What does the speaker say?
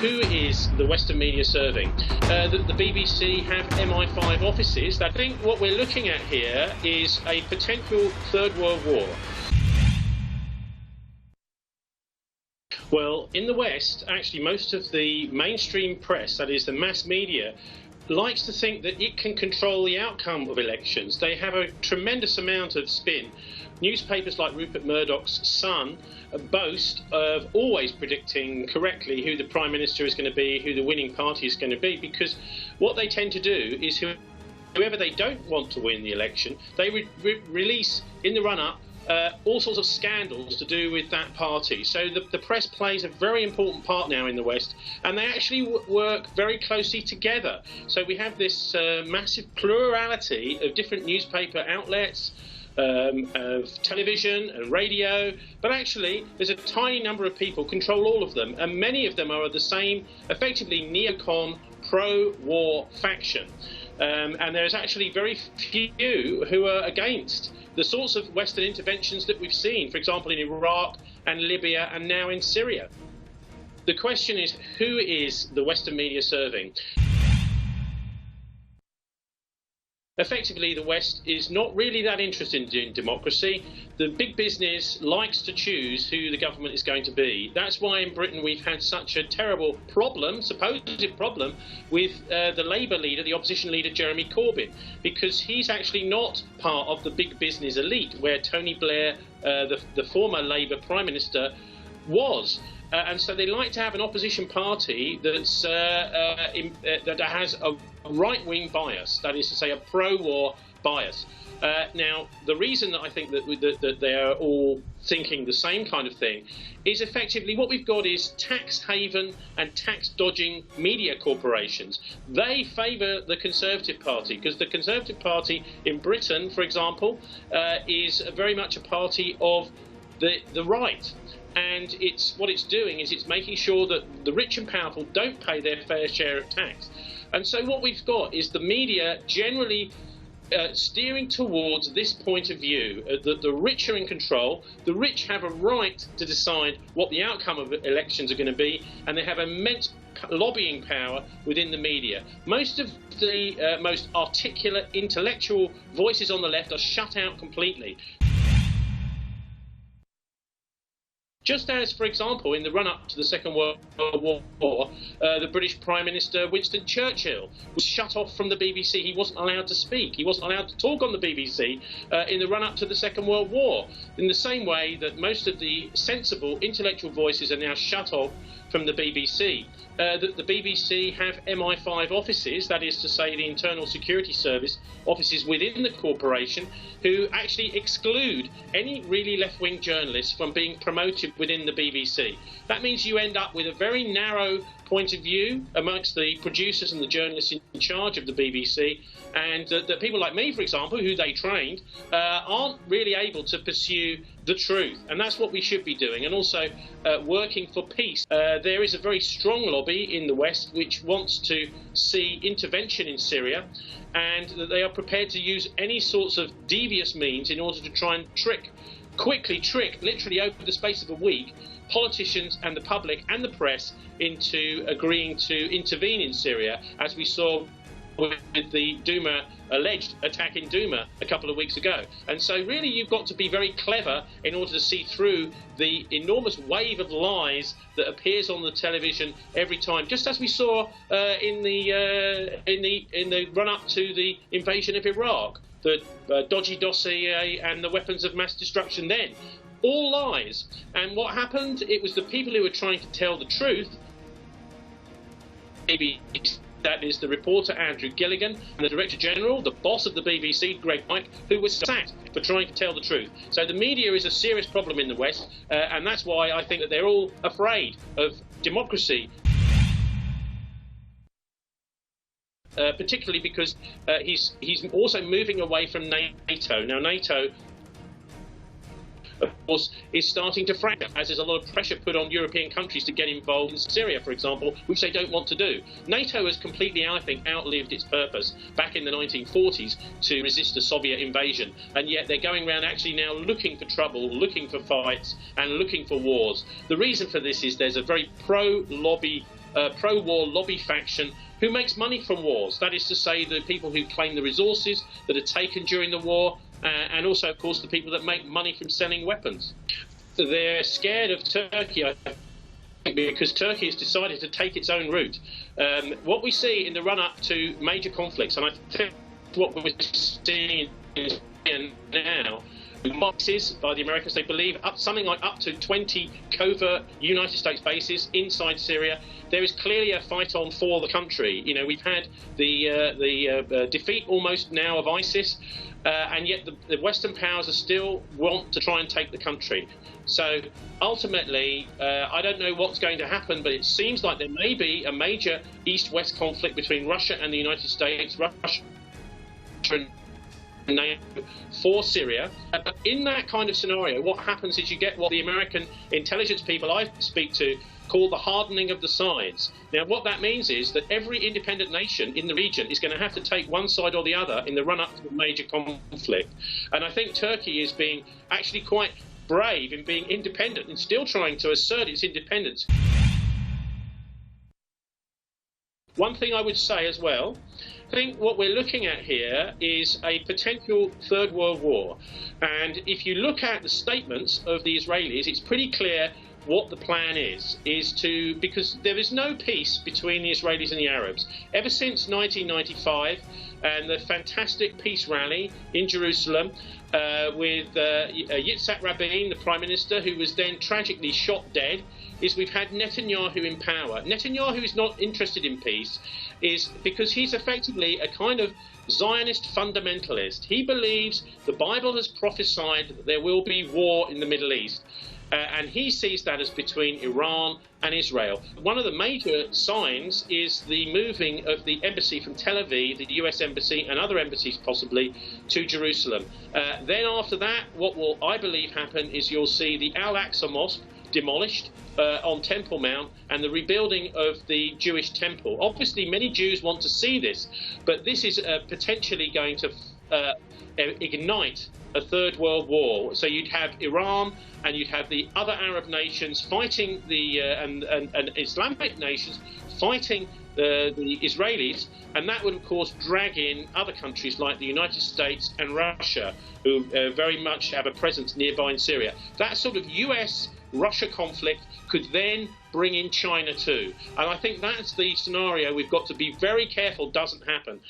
Who is the Western media serving? The BBC have MI5 offices. I think what we're looking at here is a potential Third World War. Well, in the West, actually, most of the mainstream press, that is the mass media, likes to think that it can control the outcome of elections. They have a tremendous amount of spin. Newspapers like Rupert Murdoch's Sun boast of always predicting correctly who the Prime Minister is going to be, who the winning party is going to be, because what they tend to do is whoever they don't want to win the election, they release in the run-up all sorts of scandals to do with that party. So the press plays a very important part now in the West, and they actually work very closely together. So we have this massive plurality of different newspaper outlets, of television and radio, but actually there's a tiny number of people control all of them, and many of them are the same, effectively neocon, pro-war faction. And there's actually very few who are against the sorts of Western interventions that we've seen, for example, in Iraq and Libya and now in Syria. The question is, who is the Western media serving? Effectively, the West is not really that interested in democracy. The big business likes to choose who the government is going to be. That's why in Britain we've had such a terrible problem, supposed problem, with the Labour leader, the opposition leader, Jeremy Corbyn, because he's actually not part of the big business elite, where Tony Blair, the former Labour Prime Minister, was. And so they like to have an opposition party that's, that has a right-wing bias, that is to say a pro-war bias. Now, the reason that I think that they are all thinking the same kind of thing is effectively what we've got is tax haven and tax dodging media corporations. They favour the Conservative Party because the Conservative Party in Britain, for example, is very much a party of the right. And what it's doing is it's making sure that the rich and powerful don't pay their fair share of tax. And so what we've got is the media generally steering towards this point of view, that the rich are in control, the rich have a right to decide what the outcome of elections are going to be, and they have immense lobbying power within the media. Most of the most articulate intellectual voices on the left are shut out completely. Just as, for example, in the run-up to the Second World War, the British Prime Minister Winston Churchill was shut off from the BBC. He wasn't allowed to speak. He wasn't allowed to talk on the BBC in the run-up to the Second World War. In the same way that most of the sensible intellectual voices are now shut off from the BBC. The BBC have MI5 offices, that is to say the Internal Security Service offices within the corporation, who actually exclude any really left-wing journalists from being promoted within the BBC. That means you end up with a very narrow point of view amongst the producers and the journalists in charge of the BBC, and that people like me, for example, who they trained, aren't really able to pursue the truth. And that's what we should be doing, and also working for peace. There is a very strong lobby in the West which wants to see intervention in Syria, and that they are prepared to use any sorts of devious means in order to try and quickly trick, literally over the space of a week, politicians and the public and the press into agreeing to intervene in Syria, as we saw with the Duma alleged attack in Duma a couple of weeks ago. And so really you've got to be very clever in order to see through the enormous wave of lies that appears on the television every time, just as we saw in the run-up to the invasion of Iraq, the dodgy dossier and the weapons of mass destruction then. All lies. And what happened? It was the people who were trying to tell the truth, maybe that is the reporter Andrew Gilligan and the Director General, the boss of the BBC, Greg Pike, who was sacked for trying to tell the truth. So the media is a serious problem in the West, and that's why I think that they're all afraid of democracy. Particularly because he's also moving away from NATO. Now, NATO, of course, is starting to fracture, as there's a lot of pressure put on European countries to get involved in Syria, for example, which they don't want to do. NATO has completely, I think, outlived its purpose back in the 1940s to resist the Soviet invasion, and yet they're going around actually now looking for trouble, looking for fights, and looking for wars. The reason for this is there's a very pro-lobby pro-war lobby faction who makes money from wars. That is to say, the people who claim the resources that are taken during the war, and also, of course, the people that make money from selling weapons. They're scared of Turkey, I think, because Turkey has decided to take its own route. What we see in the run-up to major conflicts, and I think what we're seeing now, boxes by the Americans, they believe something like up to 20 covert United States bases inside Syria. There is clearly a fight on for the country. You know, we've had the defeat almost now of ISIS, and yet the Western powers are still want to try and take the country. So ultimately, I don't know what's going to happen, but it seems like there may be a major East-West conflict between Russia and the United States, Russia and NATO for Syria. In that kind of scenario, what happens is you get what the American intelligence people I speak to call the hardening of the sides. Now, what that means is that every independent nation in the region is going to have to take one side or the other in the run-up to a major conflict. And I think Turkey is being actually quite brave in being independent and still trying to assert its independence. One thing I would say as well, I think what we're looking at here is a potential Third World War. And if you look at the statements of the Israelis, it's pretty clear what the plan is because there is no peace between the Israelis and the Arabs. Ever since 1995 and the fantastic peace rally in Jerusalem with Yitzhak Rabin, the Prime Minister, who was then tragically shot dead, is we've had Netanyahu in power. Netanyahu is not interested in peace, is because he's effectively a kind of Zionist fundamentalist. He believes the Bible has prophesied that there will be war in the Middle East. And he sees that as between Iran and Israel. One of the major signs is the moving of the embassy from Tel Aviv, the US embassy, and other embassies possibly, to Jerusalem. Then after that, what will, I believe, happen is you'll see the Al-Aqsa Mosque demolished on Temple Mount and the rebuilding of the Jewish temple. Obviously, many Jews want to see this, but this is potentially going to ignite a Third World War. So you'd have Iran and you'd have the other Arab nations fighting and Islamic nations fighting the Israelis, and that would of course drag in other countries like the United States and Russia, who very much have a presence nearby in Syria. That sort of US-Russia conflict could then bring in China too. And I think that's the scenario we've got to be very careful doesn't happen.